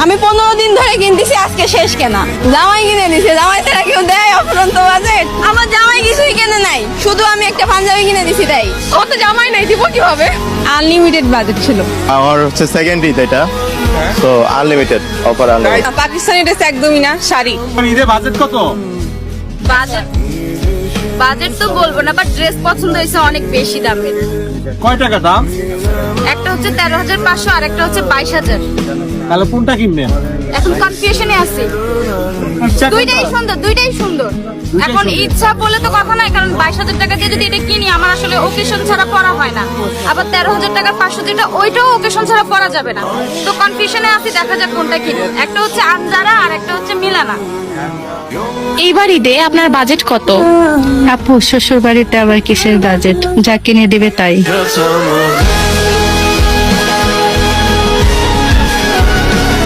আমি 15 দিন ধরে কিনতেছি, আজকে শেষ কেনা। জামাই কিনে দিছে, জামাই তারা কেউ দেয় অফুরন্ত বাজেট? আমার জামাই কিছুই কেনে নাই, শুধু আমি একটা পাঞ্জাবি কিনে দিছি তাই। ও তো জামাই নাই, দিব কিভাবে? আনলিমিটেড বাজেট ছিল। আমার হচ্ছে সেকেন্ড ঈদ এটা, তো unlimited offer unlimited. Pakistani dress একদমই না, শাড়ি। ঈদে বাজেট কত? বাজেট বাজেট তো বলবো না, বাট ড্রেস পছন্দ হয়েছে অনেক বেশি দামের। কয় টাকা দাম? একটা হচ্ছে 13,500 আর একটা হচ্ছে 22,000। তাহলে কোনটা কিনবেন? এখন কনফিউশনে আছি। দুইটাই সুন্দর, দুইটাই সুন্দর। এখন ইচ্ছা বলে তো কথা নাই, কারণ 22,000 টাকা দিয়ে যদি এটা কিনি, আমার আসলে ওকেশন ছাড়া পরা হয় না। আবার 13,000 টাকার 500 যেটা, ওইটাও ওকেশন ছাড়া পরা যাবে না। তো কনফিউশনে আছি, দেখা যাক কোনটা কিনি। একটা হচ্ছে আনজারা আর একটা হচ্ছে মিলানা। এইবার ঈদে আপনার বাজেট কত? আপু, শ্বশুর বাড়িতে আবার কিসের বাজেট? যা কিনে দিবে তাই।